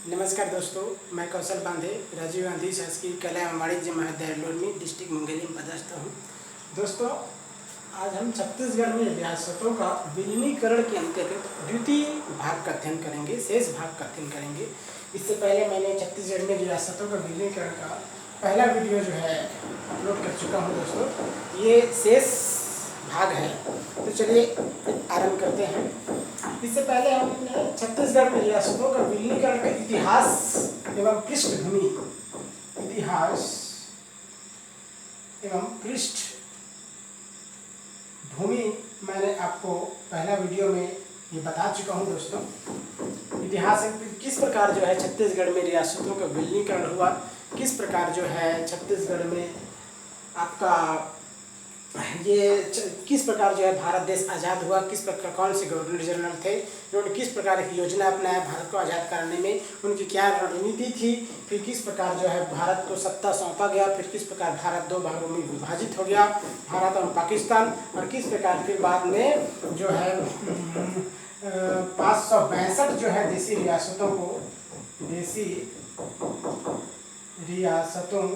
नमस्कार दोस्तों, मैं कौशल बांधे राजीव गांधी शासकीय कला एवं वाणिज्य महाविद्यालय लोरमी डिस्ट्रिक्ट मुंगेली में पदस्थ हूँ। दोस्तों, आज हम छत्तीसगढ़ में रियासतों का विलीनीकरण के अंतर्गत द्वितीय भाग का अध्ययन करेंगे, शेष भाग का अध्ययन करेंगे। इससे पहले मैंने छत्तीसगढ़ में रियासतों का विलीनीकरण का पहला वीडियो जो है अपलोड कर चुका हूँ। दोस्तों, ये शेष भाग है, तो चलिए आरंभ करते हैं। इससे पहले हमने छत्तीसगढ़ में रियासतों का विलीनीकरण का इतिहास एवं पृष्ठभूमि मैंने आपको पहला वीडियो में ये बता चुका हूँ। दोस्तों, इतिहास किस प्रकार जो है छत्तीसगढ़ में रियासतों का विलीनीकरण हुआ, किस प्रकार जो है छत्तीसगढ़ में आपका ये किस प्रकार जो है भारत देश आज़ाद हुआ, किस प्रकार कौन से गवर्नर जनरल थे, उन्होंने किस प्रकार की योजना अपनाया भारत को आज़ाद कराने में, उनकी क्या रणनीति थी, फिर किस प्रकार जो है भारत को सत्ता सौंपा गया, फिर किस प्रकार भारत दो भागों में विभाजित हो गया, भारत और पाकिस्तान, और किस प्रकार फिर बाद में जो है 562 जो है देसी रियासतों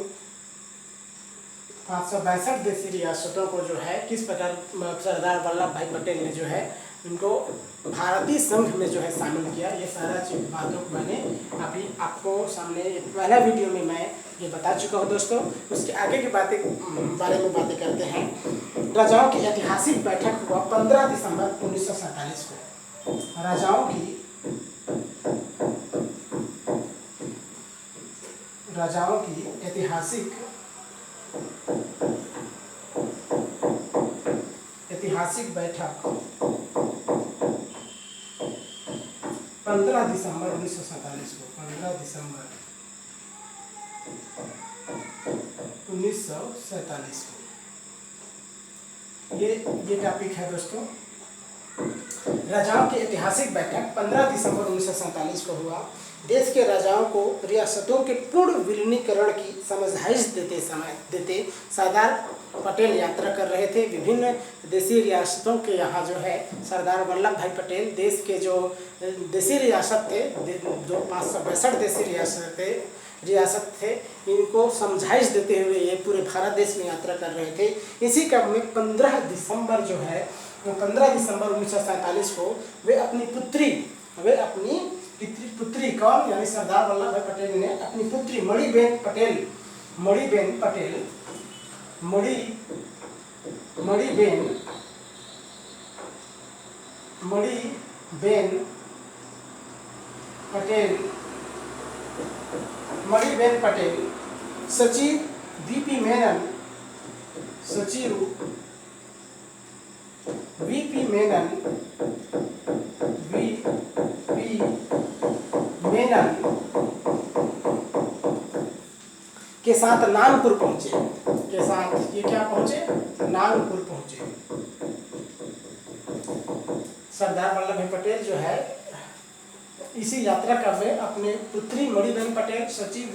562 देसी रियासतों को जो है किस प्रकार सरदार वल्लभ भाई पटेल ने जो है उनको भारतीय संघ में जो है शामिल किया। ये सारा चीज बातों को मैंने अभी आपको सामने पहला वीडियो में मैं ये बता चुका हूँ। दोस्तों, उसके आगे की बारे में बातें करते हैं। राजाओं की ऐतिहासिक बैठक हुआ 15 दिसंबर 1947 को। राजाओं की ऐतिहासिक बैठक 15 दिसंबर 1947 को। 15 दिसंबर 1947 को ये टॉपिक है। दोस्तों, राजाओं की ऐतिहासिक बैठक 15 दिसंबर 1947 को हुआ। देश के राजाओं को रियासतों के पूर्ण विलीनीकरण की समझाइश देते सरदार पटेल यात्रा कर रहे थे। विभिन्न देशी रियासतों के यहाँ जो है सरदार वल्लभ भाई पटेल देश के जो देशी रियासत थे, जो 562 देशी रियासत थे, इनको समझाइश देते हुए ये पूरे भारत देश में यात्रा कर रहे थे। इसी क्रम में 15 दिसंबर 1947 को वे अपनी पुत्री कौन, यानी सरदार वल्लभ भाई पटेल ने अपनी पुत्री मणिबेन पटेल सचिव वीपी मेनन के साथ नागपुर पहुंचे। नागपुर पहुंचे। सरदार वल्लभ भाई पटेल जो है इसी यात्रा का वे अपने पुत्री मणिबेन पटेल सचिव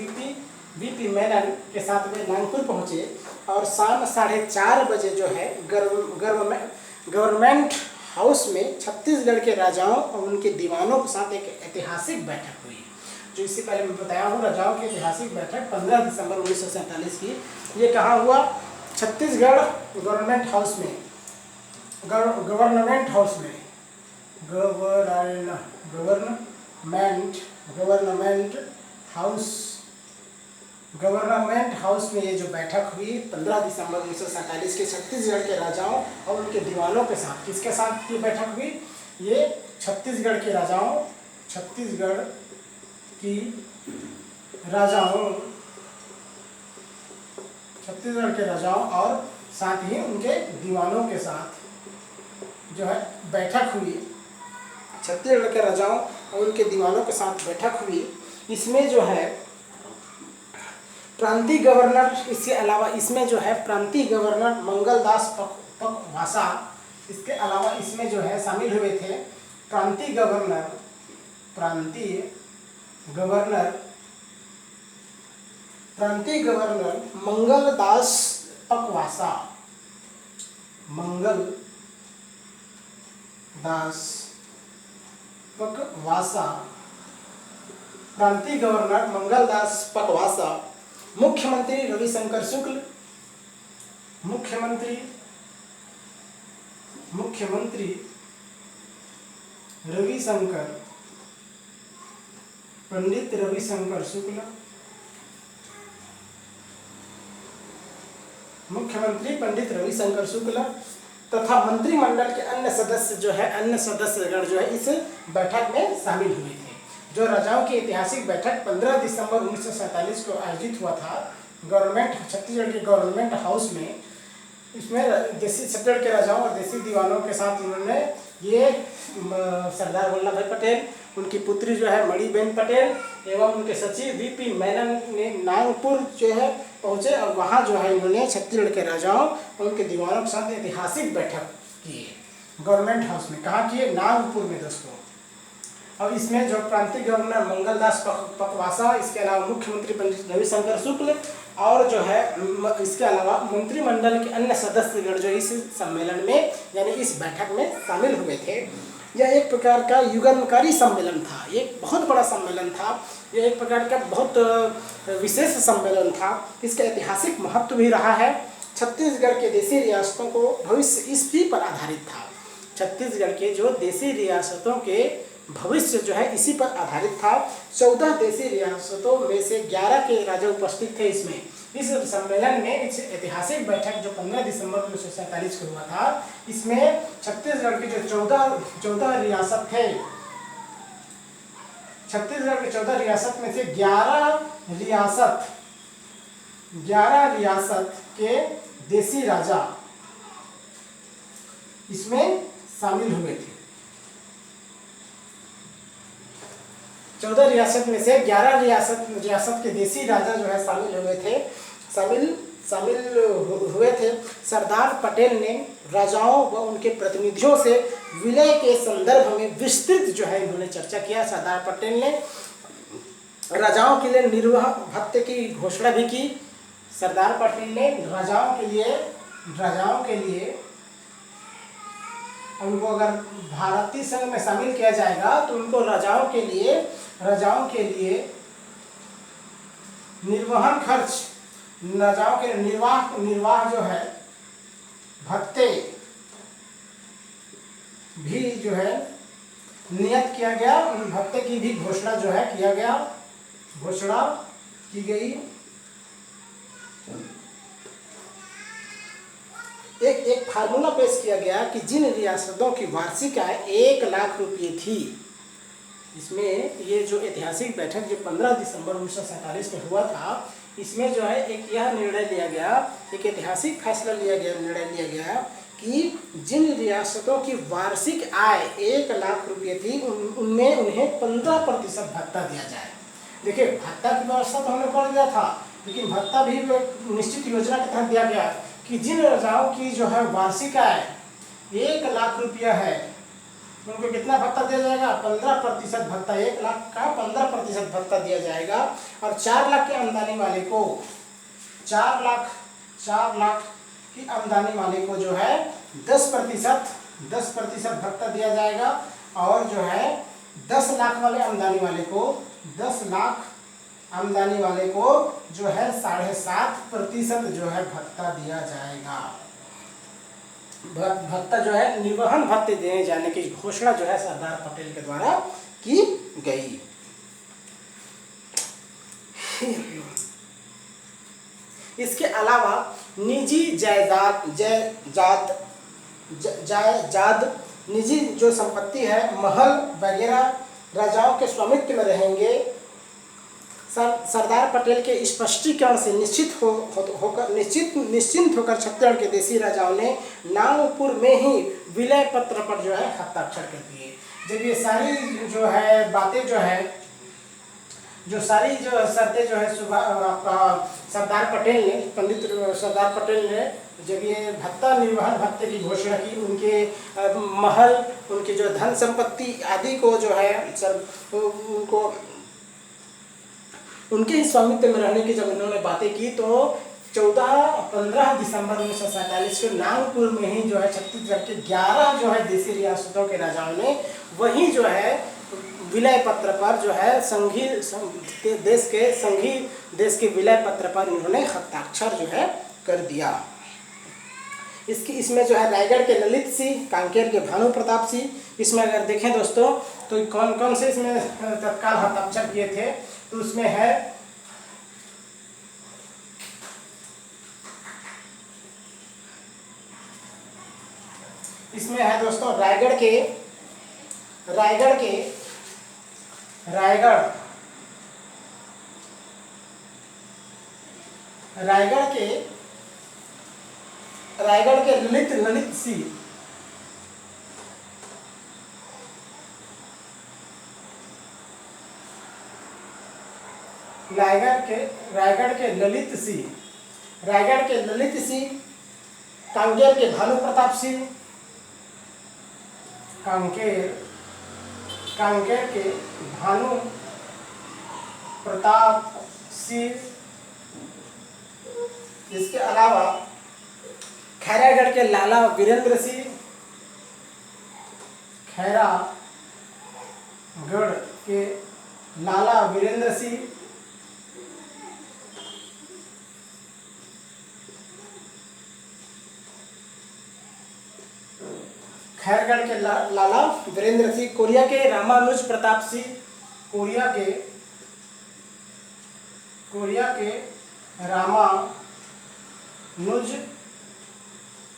वीपी मेनन के साथ वे नागपुर पहुंचे और शाम 4:30 बजे जो है गवर्नमेंट हाउस में छत्तीसगढ़ के राजाओं और उनके दीवानों के साथ एक ऐतिहासिक बैठक हुई। जो इससे पहले मैं बताया हूँ, राजाओं की ऐतिहासिक बैठक 15 दिसंबर 1947 की। ये कहाँ हुआ? छत्तीसगढ़ गवर्नमेंट हाउस में गवर्नमेंट हाउस में ये जो बैठक हुई 15 दिसंबर 1947 के छत्तीसगढ़ के राजाओं और उनके दीवानों के साथ। किसके साथ ये बैठक हुई? ये छत्तीसगढ़ के राजाओं और साथ ही उनके दीवानों के साथ जो है बैठक हुई। छत्तीसगढ़ के राजाओं और उनके दीवानों के साथ बैठक हुई। इसमें जो है प्रांतीय गवर्नर, इसके अलावा इसमें जो है प्रांतीय गवर्नर मंगलदास पखवासा, इसके अलावा इसमें जो है शामिल हुए थे प्रांतीय गवर्नर मंगलदास पखवासा, पखवासा प्रांतीय गवर्नर मंगलदास पकवासा, मुख्यमंत्री रविशंकर शुक्ल, मुख्यमंत्री रविशंकर, पंडित रविशंकर शुक्ल, मुख्यमंत्री पंडित रविशंकर शुक्ल तथा मंत्रिमंडल के अन्य सदस्य जो है, अन्य सदस्यगण जो है इस बैठक में शामिल हुए थे। जो राजाओं की ऐतिहासिक बैठक 15 दिसंबर 1947 को आयोजित हुआ था छत्तीसगढ़ के गवर्नमेंट हाउस में। इसमें देसी छत्तीसगढ़ के राजाओं और देसी दीवानों के साथ इन्होंने ये सरदार वल्लभ भाई पटेल, उनकी पुत्री जो है मणिबेन पटेल एवं उनके सचिव वीपी मेनन ने नागपुर जो है पहुँचे और वहाँ जो है इन्होंने छत्तीसगढ़ के राजाओं और उनके दीवानों के साथ ऐतिहासिक बैठक की गवर्नमेंट हाउस में। कहाँ की है? नागपुर में दोस्तों। और इसमें जो प्रांतीय गवर्नर मंगलदास पकवासा, इसके अलावा मुख्यमंत्री पंडित रविशंकर शुक्ल और जो है इसके अलावा मंत्रिमंडल के अन्य सदस्यगण जो इस सम्मेलन में यानी इस बैठक में शामिल हुए थे। यह एक प्रकार का युगांतकारी सम्मेलन था, एक बहुत बड़ा सम्मेलन था, यह एक प्रकार का बहुत विशेष सम्मेलन था। इसका ऐतिहासिक महत्व भी रहा है। छत्तीसगढ़ के देशी रियासतों को भविष्य इसी पर आधारित था। छत्तीसगढ़ के जो देशी रियासतों के भविष्य जो है इसी पर आधारित था। 14 देशी रियासतों में से 11 के राजा उपस्थित थे इसमें। इस सम्मेलन में इस ऐतिहासिक बैठक जो 15 दिसंबर 1947 को हुआ था, इसमें छत्तीसगढ़ के जो 14 रियासत थे, छत्तीसगढ़ के 14 रियासत में से 11 रियासत के देशी राजा इसमें शामिल हुए थे। 14 रियासत में से 11 रियासत के देशी राजा जो है शामिल हुए थे। सरदार पटेल ने राजाओं व उनके प्रतिनिधियों से विलय के संदर्भ में विस्तृत जो है इन्होंने चर्चा किया। सरदार पटेल ने राजाओं के लिए निर्वाह भत्ते की घोषणा भी की। सरदार पटेल ने राजाओं के लिए उनको अगर भारतीय संघ में शामिल किया जाएगा तो उनको राजाओं के लिए निर्वहन खर्च, राजाओं के निर्वाह जो है भत्ते भी जो है नियत किया गया। उन भत्ते की भी घोषणा जो है घोषणा की गई। एक फार्मूला पेश किया गया कि जिन रियासतों की वार्षिक आय 1 लाख रुपये थी, इसमें ये जो ऐतिहासिक बैठक जो 15 दिसंबर 1947 में हुआ था, इसमें जो है एक यह निर्णय लिया गया, एक ऐतिहासिक फैसला निर्णय लिया गया कि जिन रियासतों की वार्षिक आय 1 लाख रुपये थी उनमें उन्हें 15% भत्ता दिया जाए। देखिए, भत्ता की व्यवस्था तो हमने कर दिया था, लेकिन भत्ता भी निश्चित योजना के तहत दिया गया कि जिन राजाओं की जो है वार्षिक आय 1 लाख रुपया है उनको कितना भत्ता दिया जाएगा? 15% भत्ता। 1 लाख का 15% भत्ता दिया जाएगा। और 4 लाख की आमदनी वाले को 4 लाख की आमदनी वाले को जो है 10% भत्ता दिया जाएगा। और जो है 10 लाख वाले आमदनी वाले को 10 लाख आमदनी वाले को जो है 7.5% जो है भत्ता दिया जाएगा। भत्ता जो है निर्वहन भत्ते देने जाने की घोषणा जो है सरदार पटेल के द्वारा की गई। इसके अलावा निजी जायदाद निजी जो संपत्ति है, महल वगैरह राजाओं के स्वामित्व में रहेंगे। सरदार पटेल के स्पष्टीकरण से निश्चिंत होकर छत्तीसगढ़ के देशी राजाओं ने नागपुर में ही विलय पत्र पर जो है हस्ताक्षर कर दिए। जब ये सारी जो है बातें जो है जो सारी जो शर्तें जो है सरदार पटेल ने जब ये भत्ता निर्वहन भत्ते की घोषणा की, उनके महल, उनकी जो धन संपत्ति आदि को जो है उनको उनके ही स्वामित्व में रहने की जब उन्होंने बातें की, तो 15 दिसंबर 1947 को नागपुर में ही जो है छत्तीसगढ़ के 11 जो है देशी रियासतों के राजाओं ने वहीं जो है विलय पत्र पर जो है संघीय देश के विलय पत्र पर इन्होंने हस्ताक्षर जो है कर दिया। इसमें जो है रायगढ़ के ललित सिंह, कांकेर के भानु प्रताप सिंह, इसमें अगर देखें दोस्तों तो कौन कौन से इसमें तत्काल हस्ताक्षर किए थे, तो उसमें है दोस्तों रायगढ़ के ललित सिंह, रायगढ़ के ललित सिंह, कांकेर के भानु प्रताप सिंह, कांकेर के भानु प्रताप सिंह। इसके अलावा खैरागढ़ के लाला वीरेंद्र सिंह, खैरागढ़ के लाला वीरेंद्र सिंह, खैरगढ़ के लाला वीरेंद्र सिंह, कोरिया के रामानुज प्रताप सिंह, कोरिया के रामानुज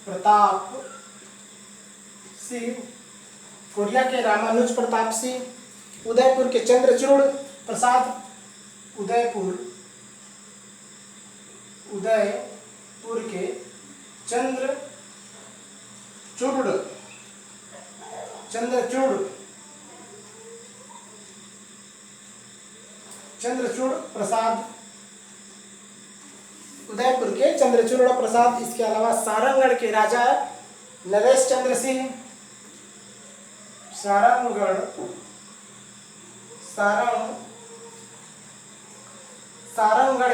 प्रताप सिंह, कोरिया के रामानुज प्रताप सिंह, उदयपुर के चंद्रचूड़ प्रसाद, उदयपुर के चंद्रचूड़ प्रसाद, उदयपुर के चंद्रचूड़ प्रसाद। इसके अलावा सारंगगढ़ के राजा नरेश चंद्र सिंह, सारंगगढ़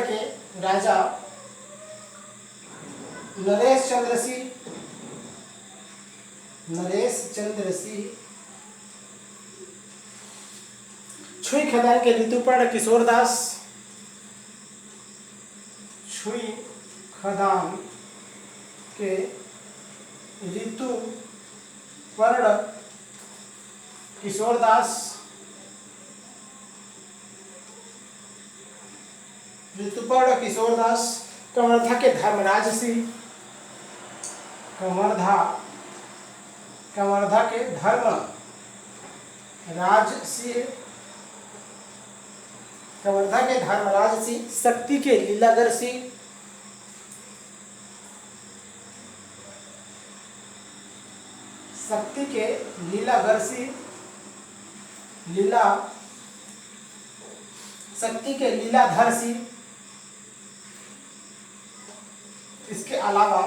के राजा नरेश चंद्र सिंह, छुई खदान के ऋतुपर्ण किशोर दास, छुई खदान के ऋतुपर्ण किशोर दास, कवर्धा के धर्मराज सिंह, कवर्धा के धर्मराज सिंह, शक्ति के लीलाधर सिंह, लीलाधर सिंह। इसके अलावा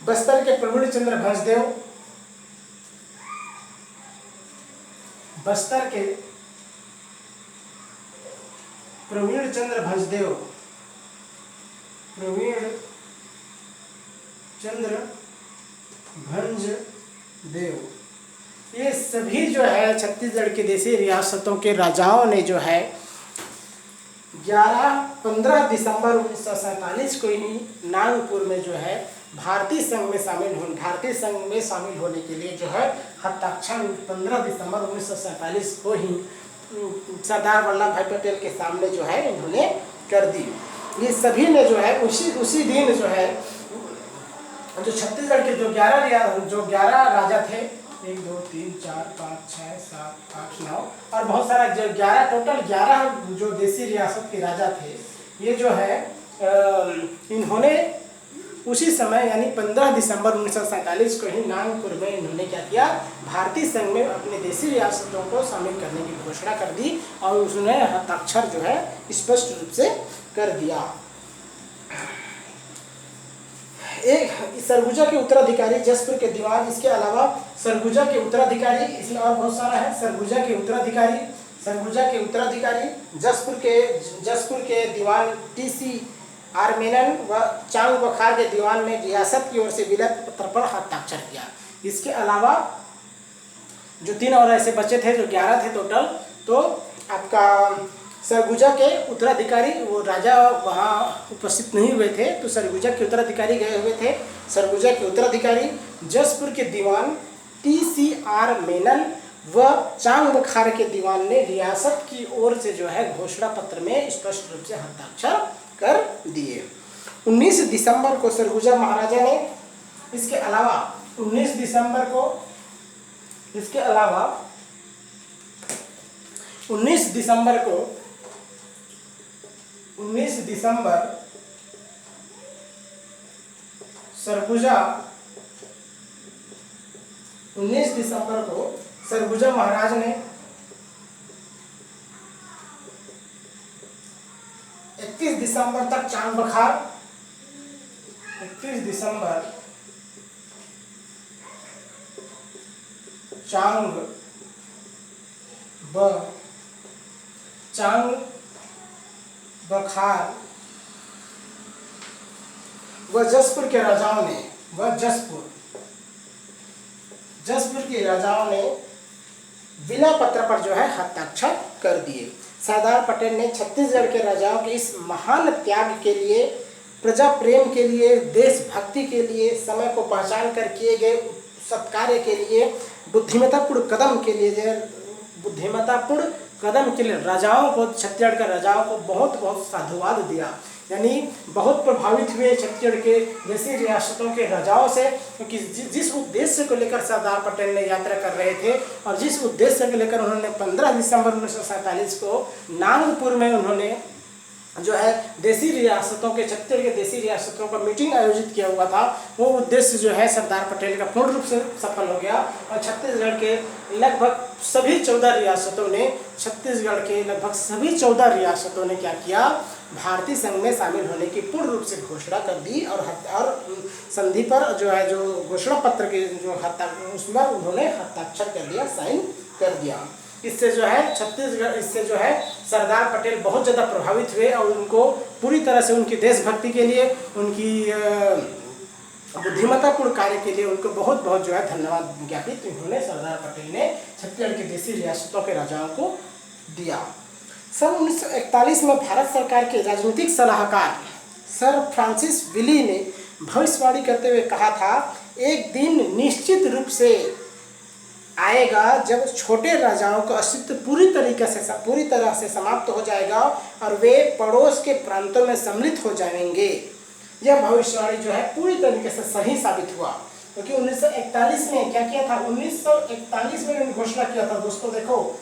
बस्तर के प्रवीण चंद्र भंजदेव, प्रवीण चंद्र भंजदेव, ये सभी जो है छत्तीसगढ़ के देशी रियासतों के राजाओं ने जो है 15 दिसंबर 1947 को ही नागपुर में जो है भारतीय संघ में शामिल होने के लिए जो है हस्ताक्षर 15 दिसंबर 1947 को ही सरदार वल्लभ भाई पटेल के सामने जो है इन्होंने कर दी। ये सभी ने जो है उसी दिन जो है जो छत्तीसगढ़ के जो 11 राजा थे, 1 2 3 4 5 6 7 8 9 और बहुत सारा जो 11 जो देशी रियासत के राजा थे, ये जो है इन्होंने उसी समय यानी 15 दिसंबर 1947 को ही नागपुर में इन्होंने क्या किया, भारतीय संघ में अपने देशी रियासतों को शामिल करने की घोषणा कर दी और उसने हस्ताक्षर जो है स्पष्ट रूप से कर दिया। एक सरगुजा के उत्तराधिकारी जसपुर के दीवान, इसके अलावा सरगुजा के उत्तराधिकारी इसमें और बहुत सारा है। सरगुजा के उत्तराधिकारी जसपुर के दीवान TC आर मेनन व चांग बखार के दीवान में रियासत की ओर से विलय पत्र पर हस्ताक्षर किया। इसके अलावा जो 3 और ऐसे बचे थे, जो 11 थे टोटल। तो आपका सरगुजा के उत्तराधिकारी, वो राजा वहाँ उपस्थित नहीं हुए थे, तो सरगुजा के उत्तराधिकारी गए हुए थे। सरगुजा के उत्तराधिकारी जसपुर के दीवान TCR मेनन व चांग बखार के दीवान ने रियासत की ओर से जो है घोषणा पत्र में स्पष्ट रूप से हस्ताक्षर कर दिए। 19 दिसंबर को सरगुजा महाराजा ने, इसके अलावा 19 दिसंबर को, इसके अलावा 19 दिसंबर को 19 दिसंबर सरगुजा 19 दिसंबर को सरगुजा महाराज ने 31 दिसंबर तक चांग बखार, 31 दिसंबर चांग बखार व जसपुर के राजाओं ने, जसपुर के राजाओं ने विला पत्र पर जो है हस्ताक्षर कर दिए। सरदार पटेल ने छत्तीसगढ़ के राजाओं के इस महान त्याग के लिए, प्रजा प्रेम के लिए, देशभक्ति के लिए, समय को पहचान कर किए गए सत्कार्य के लिए, बुद्धिमत्तापूर्ण कदम के लिए राजाओं को, छत्तीसगढ़ के राजाओं को बहुत बहुत साधुवाद दिया। यानी बहुत प्रभावित हुए छत्तीसगढ़ के जैसी रियासतों के राजाओं से, क्योंकि जिस उद्देश्य को लेकर सरदार पटेल ने यात्रा कर रहे थे और जिस उद्देश्य को लेकर उन्होंने 15 दिसंबर 1947 को नागपुर में उन्होंने जो है देसी रियासतों के, छत्तीसगढ़ के देसी रियासतों का मीटिंग आयोजित किया हुआ था, वो उद्देश्य जो है सरदार पटेल का पूर्ण रूप से सफल हो गया। और छत्तीसगढ़ के लगभग सभी 14 रियासतों ने, छत्तीसगढ़ के लगभग सभी 14 रियासतों ने क्या किया, भारतीय संघ में शामिल होने की पूर्ण रूप से घोषणा कर दी। और संधि पर जो है, जो घोषणा पत्र के जो उसमें उन्होंने हस्ताक्षर कर दिया, साइन कर दिया। इससे जो है छत्तीसगढ़, इससे जो है सरदार पटेल बहुत ज़्यादा प्रभावित हुए और उनको पूरी तरह से उनकी देशभक्ति के लिए, उनकी बुद्धिमत्तापूर्ण कार्य के लिए उनको बहुत बहुत जो है धन्यवाद ज्ञापित उन्होंने, सरदार पटेल ने छत्तीसगढ़ की देसी रियासतों के राजाओं को दिया। सन 1941 में भारत सरकार के राजनीतिक सलाहकार सर फ्रांसिस विली ने भविष्यवाणी करते हुए कहा था, एक दिन निश्चित रूप से आएगा जब छोटे राजाओं का अस्तित्व पूरी तरह से समाप्त हो जाएगा और वे पड़ोस के प्रांतों में सम्मिलित हो जाएंगे। यह भविष्यवाणी जो है पूरी तरीके से सही साबित हुआ, क्योंकि 1941 में क्या किया था, 1941 में घोषणा किया था दोस्तों, देखो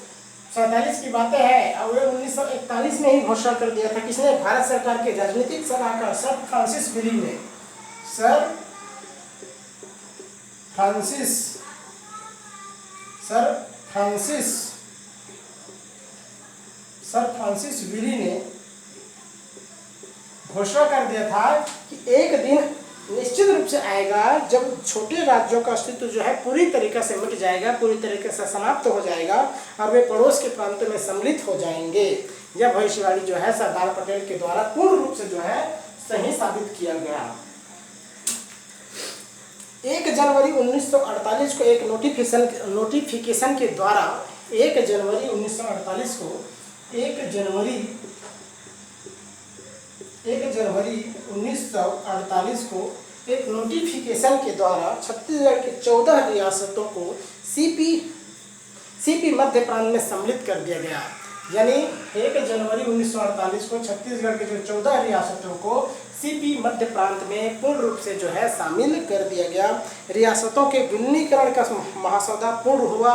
47 की बातें हैं और वे 1941 में ही घोषणा कर दिया था। किसने? भारत सरकार के राजनीतिक सलाहकार सर फ्रांसिस विली ने। सर फ्रांसिस विली ने घोषणा कर दिया था कि एक दिन निश्चित रूप से आएगा जब छोटे राज्यों का अस्तित्व जो है पूरी तरीके से मिट जाएगा, पूरी तरीके से समाप्त हो जाएगा और वे पड़ोस के प्रांतों में सम्मिलित हो जाएंगे। यह भविष्यवाणी जो है सरदार पटेल के द्वारा पूर्ण रूप से जो है सही साबित किया गया। 1 जनवरी 1948 को एक नोटिफिकेशन के द्वारा 1 जनवरी 1948 को 1 जनवरी 1948 को एक नोटिफिकेशन के द्वारा छत्तीसगढ़ के 14 रियासतों को सीपी मध्य प्रांत में सम्मिलित कर दिया गया। यानी 1 जनवरी 1948 को छत्तीसगढ़ के जो 14 रियासतों को सीपी मध्य प्रांत में पूर्ण रूप से जो है शामिल कर दिया गया। रियासतों के विलीनीकरण का महासौदा पूर्ण हुआ,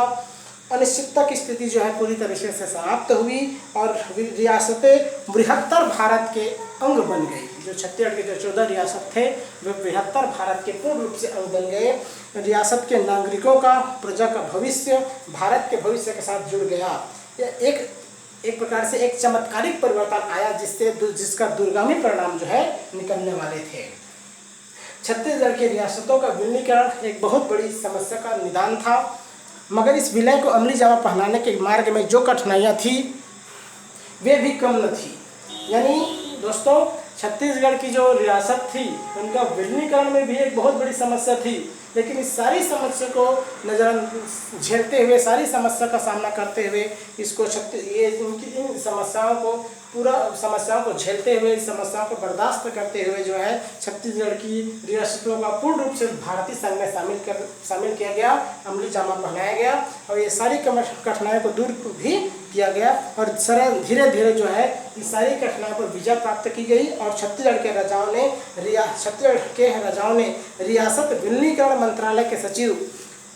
अनिश्चितता की स्थिति जो है पूरी तरीके से समाप्त हुई और रियासतें बृहत्तर भारत के अंग बन गई। जो छत्तीसगढ़ के जो 14 रियासत थे वे बृहत्तर भारत के पूर्ण रूप से अंग बन गए। रियासत के नागरिकों का, प्रजा का भविष्य भारत के भविष्य के साथ जुड़ गया। यह एक प्रकार से एक चमत्कारिक परिवर्तन आया जिसका दूरगामी परिणाम जो है निकलने वाले थे। छत्तीसगढ़ की रियासतों का विलीनीकरण एक बहुत बड़ी समस्या का निदान था, मगर इस विलय को अमली जामा पहनाने के मार्ग में जो कठिनाइयाँ थी वे भी कम न थी। यानी दोस्तों छत्तीसगढ़ की जो रियासत थी उनका विलीनीकरण में भी एक बहुत बड़ी समस्या थी, लेकिन इस सारी समस्या को झेलते हुए, सारी समस्या का सामना करते हुए इसको इन समस्याओं को समस्याओं को झेलते हुए, इस समस्याओं को बर्दाश्त करते हुए जो है छत्तीसगढ़ की रियासतों का पूर्ण रूप से भारतीय संघ में शामिल किया गया, अमली जामा पहनाया गया और ये सारी कठिनाइयों को दूर भी किया गया और सरल धीरे धीरे जो है इस सारी कठिनाइयों पर विजय प्राप्त की गई और छत्तीसगढ़ के राजाओं ने रियासत विलीनीकरण मंत्रालय के सचिव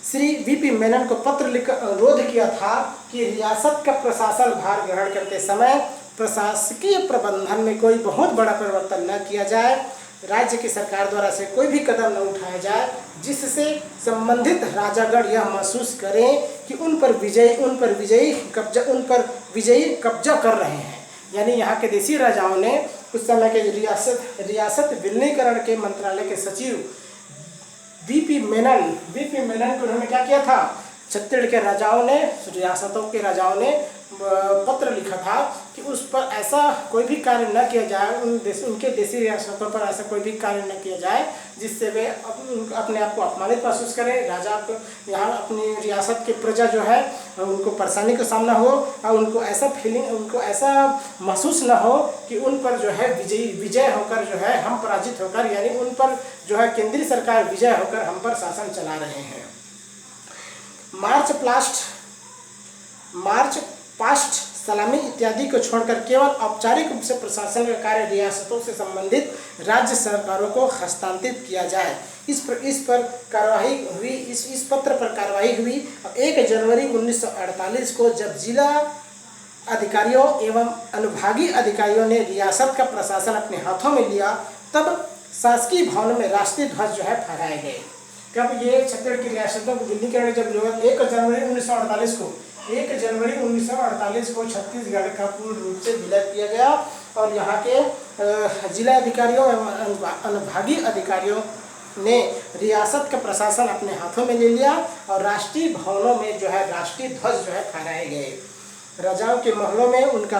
श्री वीपी मेनन को पत्र लिखकर अनुरोध किया था कि रियासत का प्रशासन भार ग्रहण करते समय प्रशासकीय प्रबंधन में कोई बहुत बड़ा परिवर्तन न किया जाए, राज्य की सरकार द्वारा से कोई भी कदम न उठाया जाए जिससे संबंधित राजागण यह महसूस करें कि उन पर विजयी कब्जा कर रहे हैं। यानी यहाँ के देसी राजाओं ने उस समय के रियासत विलीनीकरण के मंत्रालय के सचिव वीपी मेनन को उन्होंने क्या किया था, छत्तीसगढ़ के रियासतों के राजाओं ने पत्र लिखा था कि उस पर ऐसा कोई भी कार्य न किया जाए, उनके देशी रियासतों पर ऐसा कोई भी कार्य न किया जाए जिससे वे अपने आप को अपमानित महसूस करें, राजा को यहाँ अपनी रियासत की प्रजा जो है उनको परेशानी का सामना हो और उनको ऐसा महसूस न हो कि उन पर जो है विजय होकर जो है हम पराजित होकर, यानी उन पर जो है केंद्रीय सरकार विजय होकर हम पर शासन चला रहे हैं। मार्च पास्ट सलामी इत्यादि को छोड़कर केवल औपचारिक रूप से प्रशासन का कार्य रियासतों से संबंधित राज्य सरकारों को हस्तांतरित किया जाए। इस पत्र पर कार्रवाई हुई। 1 जनवरी 1948 को जब जिला अधिकारियों एवं अनुभागीय अधिकारियों ने रियासत का प्रशासन अपने हाथों में लिया, तब शासकीय भवन में राष्ट्रीय ध्वज जो है फहराए गए। कब ये छत्तीसगढ़ की रियासतों को विलीनीकरण जब 1 जनवरी 1948 को छत्तीसगढ़ का पूर्ण रूप से विलय किया गया और यहाँ के जिला अधिकारियों एवं अनुभागीय अधिकारियों ने रियासत का प्रशासन अपने हाथों में ले लिया और राष्ट्रीय भवनों में जो है राष्ट्रीय ध्वज जो है फहराए गए। राजाओं के महलों में उनका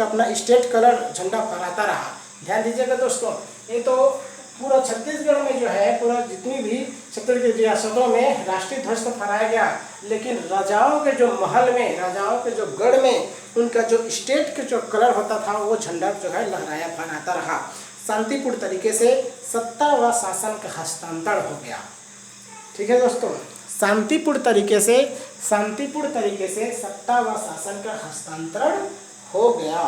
अपना स्टेट कलर झंडा फहराता रहा। ध्यान दीजिएगा दोस्तों, ये तो पूरा छत्तीसगढ़ में जो है पूरा जितनी भी छत्तीसगढ़ की रियासतों में राष्ट्रीय ध्वज तो फहराया गया, लेकिन राजाओं के जो महल में, राजाओं के जो गढ़ में उनका जो स्टेट के जो कलर होता था वो झंडा जो है लहराया फहराता रहा। शांतिपूर्ण तरीके से सत्ता व शासन का हस्तांतरण हो गया। ठीक है दोस्तों, शांतिपूर्ण तरीके से सत्ता व शासन का हस्तांतरण हो गया।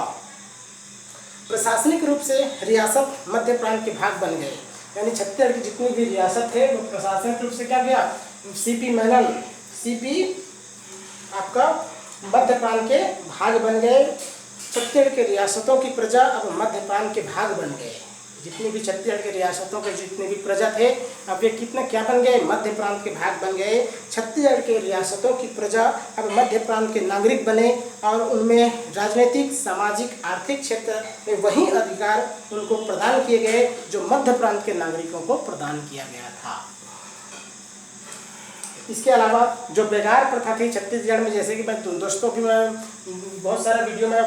प्रशासनिक रूप से रियासत मध्य प्रांत के भाग बन गए, यानी छत्तीसगढ़ की जितनी भी रियासत है वो प्रशासनिक रूप से क्या गया, सीपी आपका मध्य प्रांत के भाग बन गए। छत्तीसगढ़ के रियासतों की प्रजा अब मध्य प्रांत के भाग बन गए। जितनी भी छत्तीसगढ़ के रियासतों के जितने भी प्रजा थे अब वे क्या बन गए, मध्य प्रांत के भाग बन गए। छत्तीसगढ़ के रियासतों की प्रजा अब मध्य प्रांत के नागरिक बने और उनमें राजनीतिक, सामाजिक, आर्थिक क्षेत्र में वही अधिकार उनको प्रदान किए गए जो मध्य प्रांत के नागरिकों को प्रदान किया गया था। इसके अलावा जो बेगार प्रथा थी छत्तीसगढ़ में, जैसे कि मैं दोस्तों की मैं बहुत सारा वीडियो में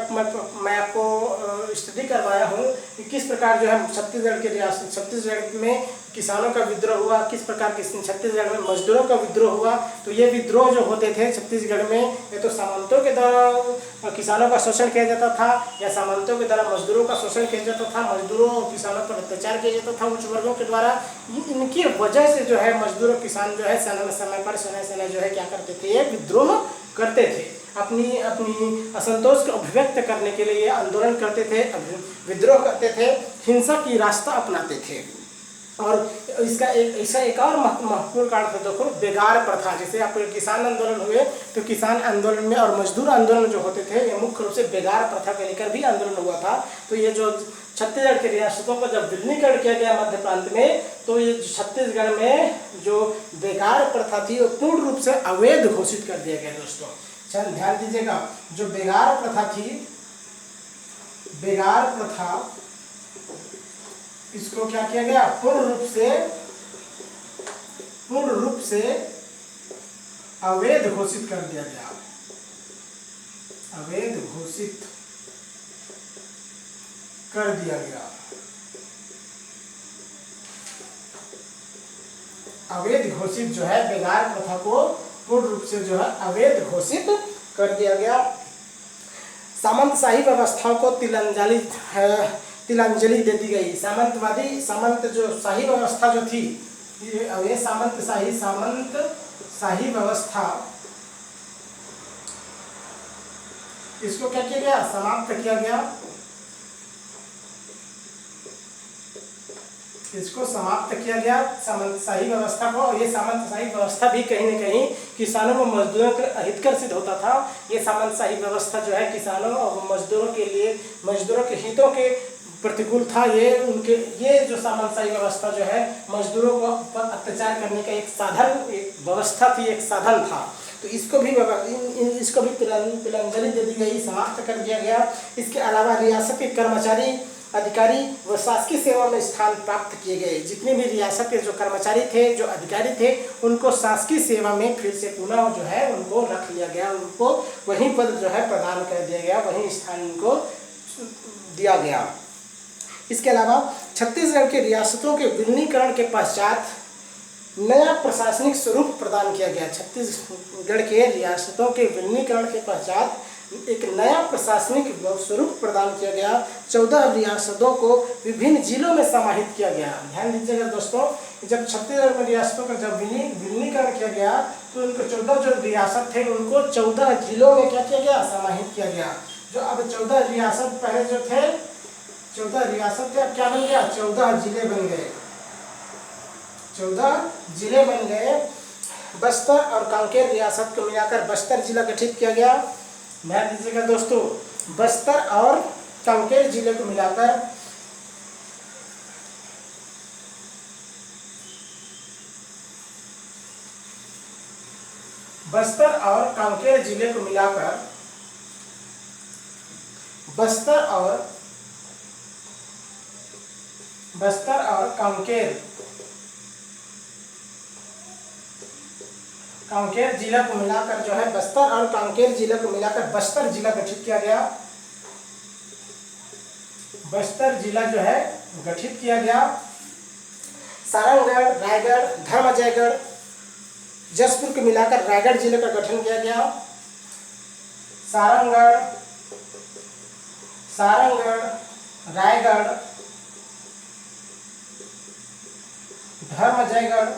मैं आपको स्टडी करवाया हूँ कि किस प्रकार जो है छत्तीसगढ़ में किसानों का विद्रोह हुआ, किस प्रकार छत्तीसगढ़ में मजदूरों का विद्रोह हुआ। तो ये विद्रोह जो होते थे छत्तीसगढ़ में, ये तो सामंतों के द्वारा किसानों का शोषण किया जाता था या सामंतों के द्वारा मजदूरों का शोषण किया जाता था, मजदूरों और किसानों पर अत्याचार किया जाता था उच्च वर्गों के द्वारा। इनकी वजह से जो है मजदूर और किसान जो है समय पर जो है क्या करते थे, ये विद्रोह करते थे। अपनी असंतोष को अभिव्यक्त करने के लिए आंदोलन करते थे, विद्रोह करते थे, हिंसा की रास्ता अपनाते थे। और इसका एक और महत्वपूर्ण कारण था, देखो बेगार प्रथा। जैसे आप किसान आंदोलन हुए तो किसान आंदोलन में और मजदूर आंदोलन जो होते थे ये मुख्य रूप से बेगार प्रथा को लेकर भी आंदोलन हुआ था। तो ये जो छत्तीसगढ़ की रियासतों का जब विलीनीकरण किया गया मध्य प्रांत में, तो ये छत्तीसगढ़ में जो बेगार प्रथा थी वो पूर्ण रूप से अवैध घोषित कर दिया गया। दोस्तों ध्यान दीजिएगा, जो बेगार प्रथा थी, बेगार प्रथा, इसको क्या किया गया, पूर्ण रूप से अवैध घोषित कर दिया गया। अवैध घोषित कर दिया गया। अवैध घोषित जो है बेगार प्रथा को पूर्ण रूप से जो है अवैध घोषित कर दिया गया। सामंतशाही व्यवस्थाओं को तिलांजलि दे दी गई। सामंत जो शाही व्यवस्था जो थी, ये सामंतशाही व्यवस्था, इसको क्या किया गया, समाप्त किया गया। इसको समाप्त किया गया सामंतशाही व्यवस्था को। ये सामंतशाही व्यवस्था भी कहीं न कहीं किसानों व मजदूरों के अहितकर सिद्ध होता था। ये सामंतशाही व्यवस्था जो है किसानों और मजदूरों के लिए, मजदूरों के हितों के प्रतिकूल था। ये जो सामंतशाही व्यवस्था जो है मजदूरों को पर अत्याचार करने का एक साधन, एक व्यवस्था थी, एक साधन था। तो इसको भी तिलांजलि दे दी गई, समाप्त कर दिया गया। इसके अलावा रियासत के कर्मचारी, अधिकारी व शासकीय सेवा में स्थान प्राप्त किए गए। जितने भी रियासत के जो कर्मचारी थे, जो अधिकारी थे, उनको शासकीय सेवा में फिर से पुनः जो है उनको रख लिया गया, उनको वहीं पद जो है प्रदान कर दिया गया, वहीं स्थान उनको दिया गया। इसके अलावा छत्तीसगढ़ के रियासतों के विलीनीकरण के पश्चात नया प्रशासनिक स्वरूप प्रदान किया गया। छत्तीसगढ़ के रियासतों के विलीनीकरण के पश्चात एक नया प्रशासनिक स्वरूप प्रदान किया गया। 14 रियासतों को विभिन्न जिलों में समाहित किया गया। ध्यान दीजिएगा दोस्तों, जब छत्तीसगढ़ में रियासतों का जब विलीनीकरण किया गया तो उनको 14 जो रियासत थे उनको 14 जिलों में क्या किया गया, समाहित किया गया। जो अब 14 रियासत पहले जो थे, 14 रियासत थे, अब क्या बन गया, 14 जिले बन गए। 14 जिले बन गए। बस्तर और कांकेर रियासत को मिलाकर बस्तर जिला गठित किया गया। ध्यान दीजिएगा दोस्तों, बस्तर और कांकेर जिले को मिलाकर बस्तर और कांकेर जिले को मिलाकर बस्तर और कांकेर जिला को मिलाकर जो है बस्तर और कांकेर जिले को मिलाकर बस्तर जिला गठित किया गया। बस्तर जिला जो है गठित किया गया। सारंगगढ़, रायगढ़, धर्मजयगढ़, जसपुर को मिलाकर रायगढ़ जिले का गठन किया गया। सारंगगढ़, रायगढ़, धर्मजयगढ़,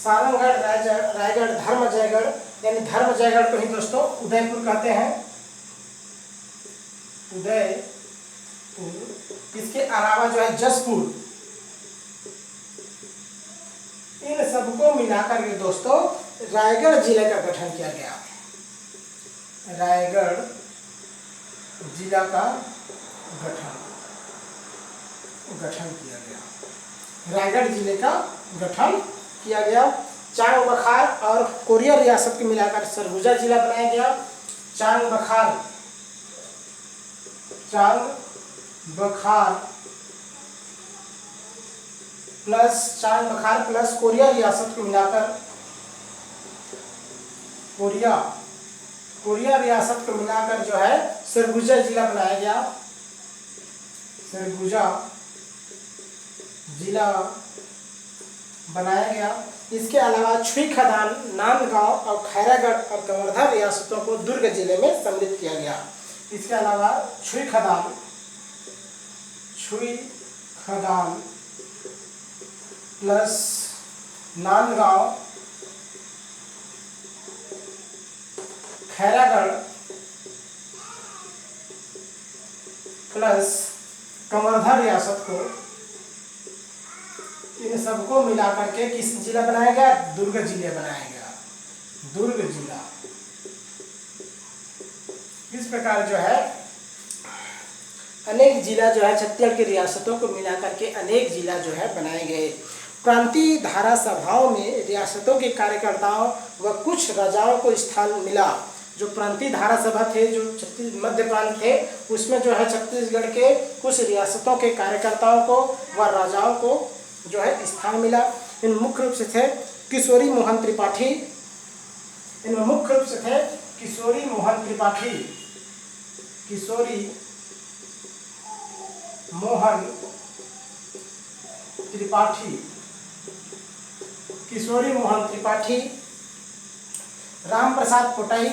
सारंगगढ़, रायगढ़, धर्मजयगढ़, यानी धर्मजयगढ़ को ही दोस्तों उदयपुर कहते हैं, उदयपुर। इसके अलावा जो है जसपुर, इन सबको मिलाकर के दोस्तों रायगढ़ जिले का गठन किया गया। रायगढ़ जिला का गठन किया गया। रायगढ़ जिले का गठन किया गया। चांग बखार और कोरिया रियासत को मिलाकर सरगुजा जिला बनाया गया। चांग बखार प्लस कोरिया रियासत को मिलाकर कोरिया रियासत को मिलाकर जो है सरगुजा जिला बनाया गया। सरगुजा जिला बनाया गया। इसके अलावा छुई खदान, नांदगांव और खैरागढ़ और कवर्धा रियासतों को दुर्ग जिले में सम्मिलित किया गया। इसके अलावा छुई खदान प्लस नांदगांव, खैरागढ़ प्लस कवर्धा रियासत को, इन सबको मिलाकर के किस जिला बनाया गया, दुर्ग जिले बनाया गया। दुर्ग जिला। इस प्रकार जो है अनेक जिला जो है छत्तीसगढ़ की रियासतों को मिलाकर के अनेक जिला जो है बनाए गए। प्रांतीय धारा सभाओं में रियासतों के कार्यकर्ताओं व कुछ राजाओं को स्थान मिला। जो प्रांतीय धारा सभा थे, जो मध्य प्रांत थे, उसमें जो है छत्तीसगढ़ के कुछ रियासतों के कार्यकर्ताओं को व राजाओं को जो है स्थान मिला। इन मुख्य रूप से थे किशोरी मोहन त्रिपाठी। इनमें मुख्य रूप से थे किशोरी मोहन त्रिपाठी, किशोरी मोहन त्रिपाठी, किशोरी मोहन त्रिपाठी, राम प्रसाद पोटाई,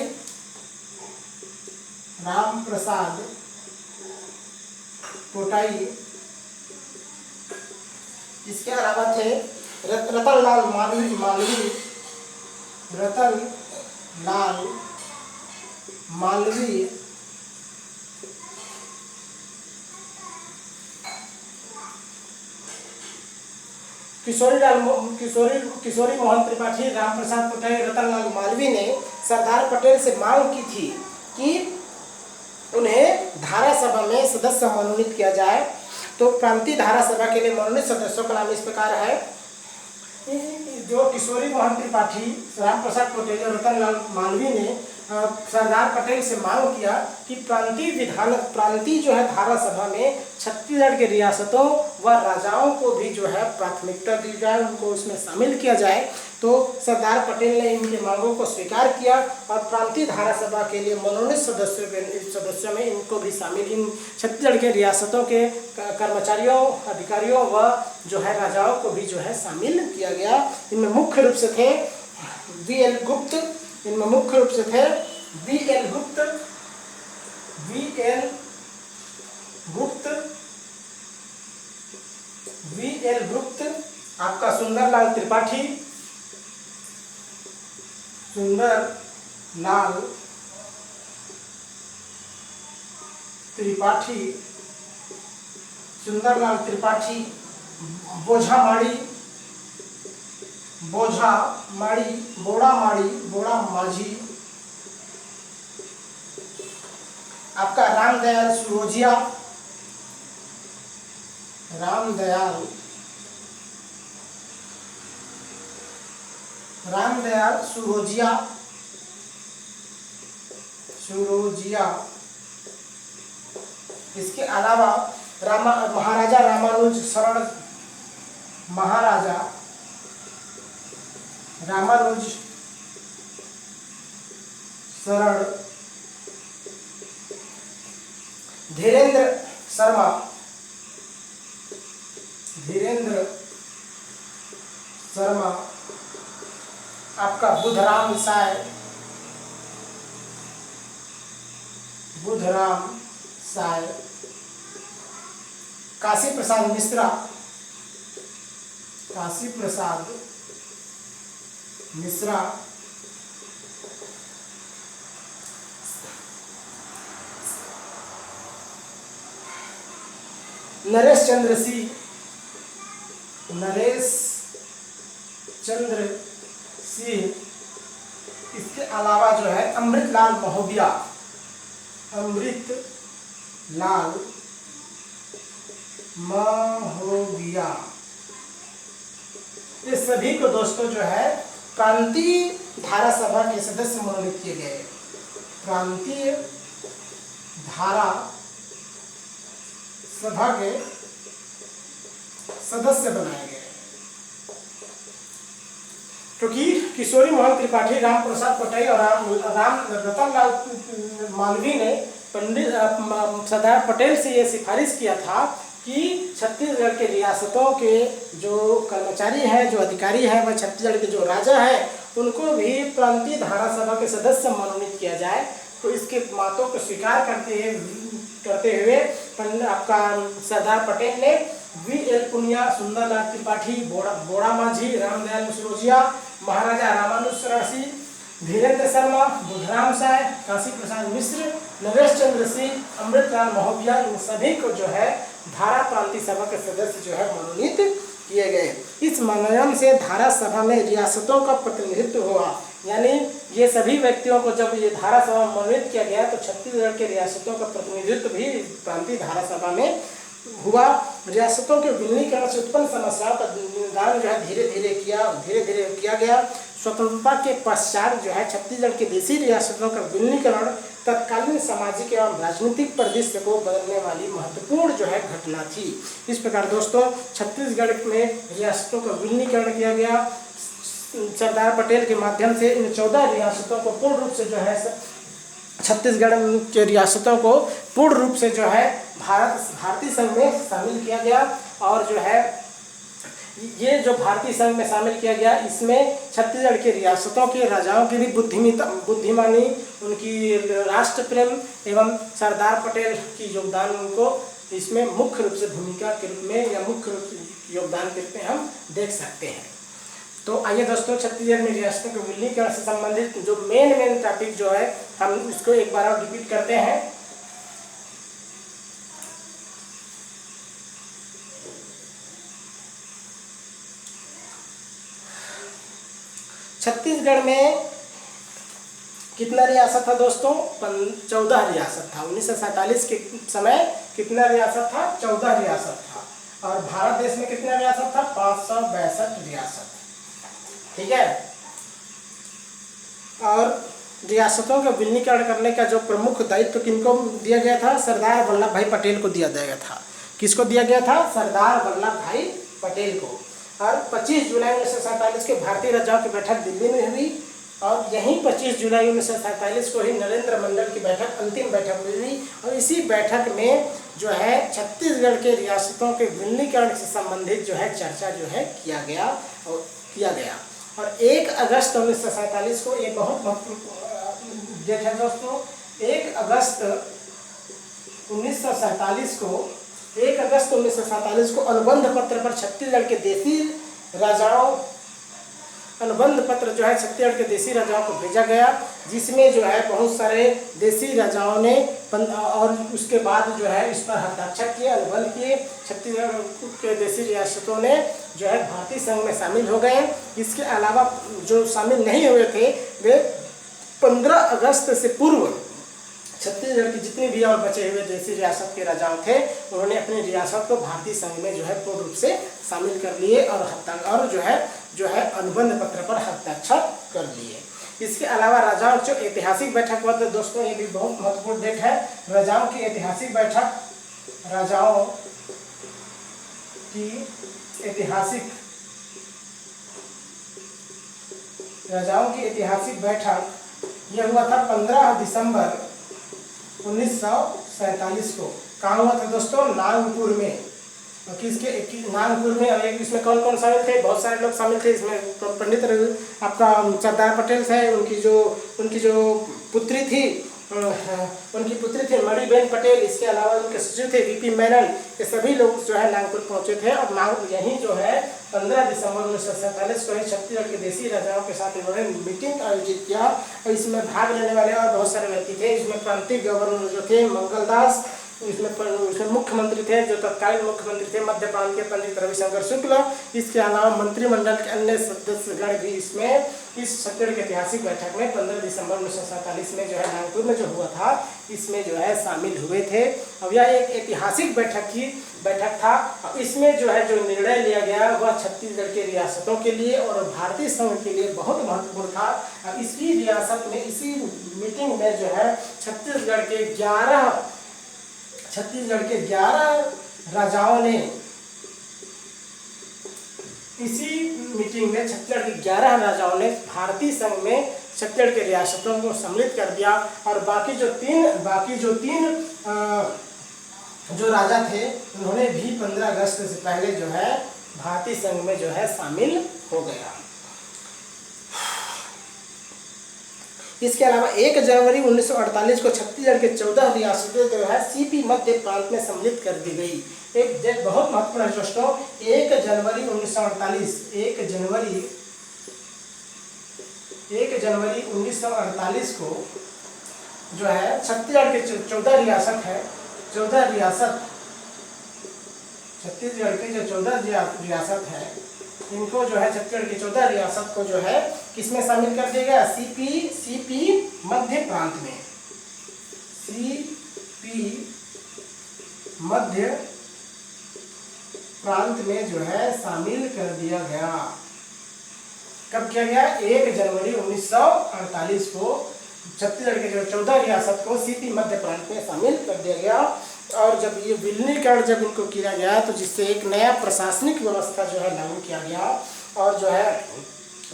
राम प्रसाद पोटाई। इसके अलावा थे रतनलाल मालवी, रतनलाल मालवी, किशोरी मोहन त्रिपाठी, राम प्रसाद पोटाई, रतनलाल मालवी ने सरदार पटेल से मांग की थी कि उन्हें धारा सभा में सदस्य मनोनीत किया जाए। तो प्रांतीय धारा सभा के लिए मनोनीत सदस्यों का नाम इस प्रकार है। जो किशोरी मोहन त्रिपाठी, राम प्रसाद पोटाई और रतनलाल मालवी ने सरदार पटेल से मांग किया कि प्रांतीय जो है धारा सभा में छत्तीसगढ़ के रियासतों व राजाओं को भी जो है प्राथमिकता दी जाए, उनको उसमें शामिल किया जाए। तो सरदार पटेल ने इनकी मांगों को स्वीकार किया और प्रांतीय धारा सभा के लिए मनोनीत सदस्यों में इनको भी शामिल, इन छत्तीसगढ़ के रियासतों के कर्मचारियों, अधिकारियों व जो है राजाओं को भी जो है शामिल किया गया। इनमें मुख्य रूप से थे वी.एल. गुप्त, वी.एल. गुप्त, आपका सुंदरलाल त्रिपाठी, सुंदरलाल त्रिपाठी, बोड़ा माझी, आपका रामदयाल सुरोजिया। इसके अलावा महाराजा रामानुज शरण, धीरेन्द्र शर्मा, आपका बुधराम साय, काशी प्रसाद मिश्रा, नरेश चंद्र सिंह। इसके अलावा जो है अमृतलाल महोबिया, ये सभी को दोस्तों जो है प्रांतीय धारा सभा के सदस्य मनोनीत किए गए, प्रांतीय धारा सभा के सदस्य बनाए गए। क्योंकि किशोरी मोहन त्रिपाठी, राम प्रसाद पोटाई और रतनलाल मालवी ने पंडित सरदार पटेल से ये सिफारिश किया था कि छत्तीसगढ़ के रियासतों के जो कर्मचारी हैं, जो अधिकारी हैं, वह छत्तीसगढ़ के जो राजा हैं, उनको भी प्रांतीय धारा सभा के सदस्य मनोनीत किया जाए। तो इसके बातों को स्वीकार करते हुए आपका सरदार पटेल ने वी.एल. पुनिया, सुंदरलाल त्रिपाठी, बोड़ा माझी, रामदयाल सुरोजिया, महाराजा रामानुज शरण, धीरेन्द्र शर्मा, बुधराम साय, काशी प्रसाद मिश्र, नरेश चंद्र सिंह, अमृतलाल महोबिया, इन सभी को जो है धारा प्रांतीय सभा के सदस्य जो है मनोनीत किए गए। इस मनोनयन से धारा सभा में रियासतों का प्रतिनिधित्व हुआ, यानी ये सभी व्यक्तियों को जब ये धारा सभा में मनोनीत किया गया तो छत्तीसगढ़ के रियासतों का प्रतिनिधित्व भी प्रांतीय धारा सभा में हुआ। रियासतों के विलीनीकरण से उत्पन्न समस्याओं का निदान जो है धीरे धीरे किया गया। स्वतंत्रता के पश्चात जो है छत्तीसगढ़ की देशी रियासतों का विलीनीकरण तत्कालीन सामाजिक एवं राजनीतिक परिदृश्य को बदलने वाली महत्वपूर्ण जो है घटना थी। इस प्रकार दोस्तों छत्तीसगढ़ में रियासतों का विलीनीकरण किया गया। सरदार पटेल के माध्यम से इन 14 रियासतों को पूर्ण रूप से जो है छत्तीसगढ़ के रियासतों को पूर्ण रूप से जो है भारतीय संघ में शामिल किया गया और जो है ये जो भारतीय संघ में शामिल किया गया, इसमें छत्तीसगढ़ के रियासतों के राजाओं की भी बुद्धिमानी, उनकी राष्ट्र प्रेम एवं सरदार पटेल की योगदान उनको इसमें मुख्य रूप से भूमिका के रूप में या मुख्य रूप से योगदान के रूप में हम देख सकते हैं। तो आइए दोस्तों, छत्तीसगढ़ में रियासतों के विलीनीकरण से संबंधित जो मेन टॉपिक जो है हम इसको एक बार और रिपीट करते हैं। छत्तीसगढ़ में कितना रियासत था दोस्तों? 14 रियासत था। 1947 के समय कितना रियासत था? 14 रियासत था। और भारत देश में कितना रियासत था? 562 रियासत। ठीक है। और रियासतों का विलीनीकरण करने का जो प्रमुख दायित्व किनको दिया गया था? सरदार वल्लभ भाई पटेल को दिया गया था। किसको दिया गया था? सरदार वल्लभ भाई पटेल को। और 25 जुलाई 1947 के भारतीय राजाओं की बैठक दिल्ली में हुई और यहीं 25 जुलाई 1947 को ही नरेंद्र मंडल की बैठक, अंतिम बैठक हुई। और इसी बैठक में जो है छत्तीसगढ़ के रियासतों के विलीनीकरण से संबंधित जो है चर्चा जो है किया गया। और 1 अगस्त 1947 को, ये बहुत महत्वपूर्ण डेट है दोस्तों, 1 अगस्त 1947 को 1 अगस्त 1947 को अनुबंध पत्र पर छत्तीसगढ़ के देसी राजाओं अनुबंध पत्र जो है छत्तीसगढ़ के देसी राजाओं को भेजा गया, जिसमें जो है बहुत सारे देसी राजाओं ने और उसके बाद जो है इस पर हस्ताक्षर किए, अनुबंध किए। छत्तीसगढ़ के देसी रियासतों ने जो है भारतीय संघ में शामिल हो गए। इसके अलावा जो शामिल नहीं हुए थे वे 15 अगस्त से पूर्व छत्तीसगढ़ की जितनी भी और बचे हुए देसी रियासत के राजाओं थे, उन्होंने अपनी रियासत को भारतीय संघ में जो है पूर्ण रूप से शामिल कर लिए और जो है अनुबंध पत्र पर हस्ताक्षर कर लिए। इसके अलावा राजाओं की जो ऐतिहासिक बैठक हुआ था दोस्तों, ये भी बहुत महत्वपूर्ण डेट है। राजाओं की ऐतिहासिक बैठक, राजाओं की ऐतिहासिक बैठक यह हुआ था 15 दिसंबर 1947 को। कहाँ हुआ था दोस्तों? नागपुर में। नागपुर में। और इसमें कौन कौन शामिल थे? बहुत सारे लोग शामिल थे। इसमें पंडित आपका सरदार पटेल थे, उनकी जो पुत्री थी मणिबेन पटेल। इसके अलावा उनके सचिव थे वीपी मेनन। ये सभी लोग जो है नागपुर पहुंचे थे और यहीं जो है 15 दिसंबर 1947 को ही छत्तीसगढ़ के देसी राजाओं के साथ इन्होंने मीटिंग आयोजित किया। और इसमें भाग लेने वाले और बहुत सारे व्यक्ति थे। इसमें प्रांतीय गवर्नर जो थे मंगलदास, इसमें मुख्यमंत्री थे जो तत्कालीन मुख्यमंत्री थे मध्य प्रांत के पंडित रविशंकर शुक्ल। इसके अलावा मंत्रिमंडल के अन्य सदस्यगण भी इसमें इस छत्तीसगढ़ की ऐतिहासिक बैठक में 15 दिसंबर 1947 में जो है नागपुर में जो हुआ था, इसमें जो है शामिल हुए थे। अब यह एक ऐतिहासिक बैठक था। इसमें जो है जो निर्णय लिया गया वह छत्तीसगढ़ के रियासतों के लिए और भारतीय संघ के लिए बहुत महत्वपूर्ण था। अब इसी रियासत में, इसी मीटिंग में जो है छत्तीसगढ़ के 11 राजाओं ने, इसी मीटिंग में छत्तीसगढ़ के 11 राजाओं ने भारतीय संघ में छत्तीसगढ़ के रियासतों को सम्मिलित कर दिया। और बाकी जो तीन जो राजा थे उन्होंने भी 15 अगस्त से पहले जो है भारतीय संघ में जो है शामिल हो गया। इसके अलावा 1 जनवरी 1948 को छत्तीसगढ़ के 14 रियासतें जो है सीपी मध्य प्रांत में सम्मिलित कर दी गई। एक डेट बहुत महत्वपूर्ण है दोस्तों, 1 जनवरी 1948 को जो है छत्तीसगढ़ के 14 रियासत है, 14 रियासत, छत्तीसगढ़ के जो 14 रियासत है, इनको जो है छत्तीसगढ़ की 14 रियासत को जो है किसमें शामिल कर दिया गया? सीपी मध्य प्रांत में, सीपी मध्य प्रांत में जो है शामिल कर दिया गया। कब किया गया? 1 जनवरी 1948 को छत्तीसगढ़ के जो 14 रियासत को सीपी मध्य प्रांत में शामिल कर दिया गया। और जब ये विलीनीकरण जब इनको किया गया तो जिससे एक नया प्रशासनिक व्यवस्था जो है लागू किया गया और जो है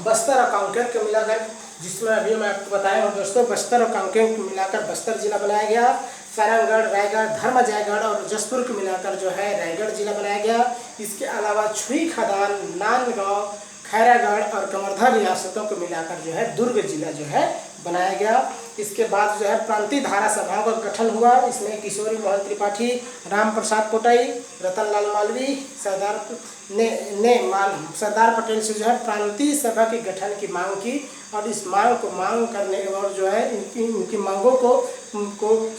बस्तर और कांकेर को मिलाकर, जिसमें अभी मैं आपको बताया हूँ दोस्तों, बस्तर और कांकेर को मिलाकर बस्तर जिला बनाया गया। सारंगगढ़, रायगढ़, धर्मजयगढ़ और जसपुर को मिलाकर जो है रायगढ़ जिला बनाया गया। इसके अलावा छुई खदान, नांदगांव, खैरागढ़ और कवर्धा रियासतों को मिलाकर जो है दुर्ग जिला जो है बनाया गया। इसके बाद जो है प्रांतीय धारा सभाओं का गठन हुआ। इसमें किशोरी मोहन त्रिपाठी, राम प्रसाद पोटई, रतन लाल मालवी, सरदार पटेल से जो है प्रांतीय सभा के गठन की मांग की और इस मांग करने और जो है इनकी मांगों को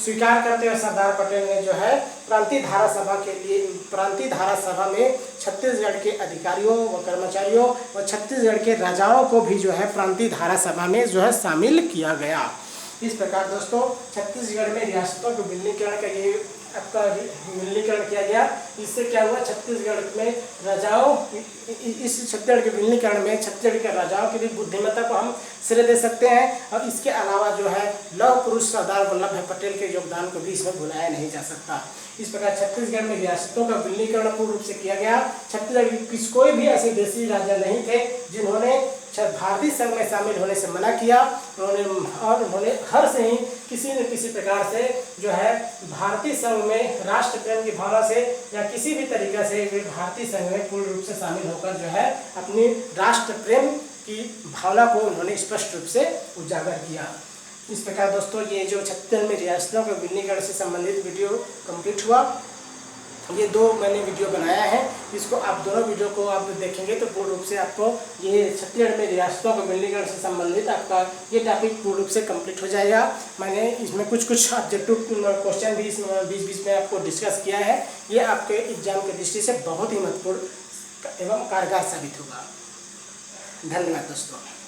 स्वीकार करते हुए सरदार पटेल ने जो है प्रांतीय धारा सभा में छत्तीसगढ़ के अधिकारियों व कर्मचारियों व छत्तीसगढ़ के राजाओं को भी जो है प्रांतीय धारा सभा में जो है शामिल किया गया। इस प्रकार दोस्तों छत्तीसगढ़ में रियासतों के विलीनीकरण का ये आपका विलीनीकरण किया गया। इससे क्या हुआ, छत्तीसगढ़ में राजाओं, इस छत्तीसगढ़ के विलीनीकरण में छत्तीसगढ़ के राजाओं की भी बुद्धिमत्ता को हम श्रेय दे सकते हैं और इसके अलावा जो है लौह पुरुष सरदार वल्लभ भाई पटेल के योगदान को भी इसमें भुलाया नहीं जा सकता। इस प्रकार छत्तीसगढ़ में रियासतों का विलीनीकरण पूर्ण रूप से किया गया। छत्तीसगढ़ कोई भी ऐसे देशी राजा नहीं थे जिन्होंने भारतीय संघ में शामिल होने से मना किया। उन्होंने हर से ही किसी न किसी प्रकार से जो है भारतीय संघ में राष्ट्र प्रेम की भावना से या किसी भी तरीक़े से वे भारतीय संघ में पूर्ण रूप से शामिल होकर जो है अपनी राष्ट्र प्रेम की भावना को उन्होंने स्पष्ट रूप से उजागर किया। इस प्रकार दोस्तों ये जो छत्तीसगढ़ में रियासतों के विलीनीकरण से संबंधित वीडियो कंप्लीट हुआ। ये दो मैंने वीडियो बनाया है, इसको आप दोनों वीडियो को आप देखेंगे तो पूर्ण रूप से आपको ये छत्तीसगढ़ में रियासतों के विलीनीकरण से संबंधित आपका ये टॉपिक पूर्ण रूप से कंप्लीट हो जाएगा। मैंने इसमें कुछ ऑब्जेक्टिव क्वेश्चन भी बीच में आपको डिस्कस किया है। ये आपके एग्जाम की दृष्टि से बहुत ही महत्वपूर्ण एवं कारगर साबित होगा। धन्यवाद दोस्तों।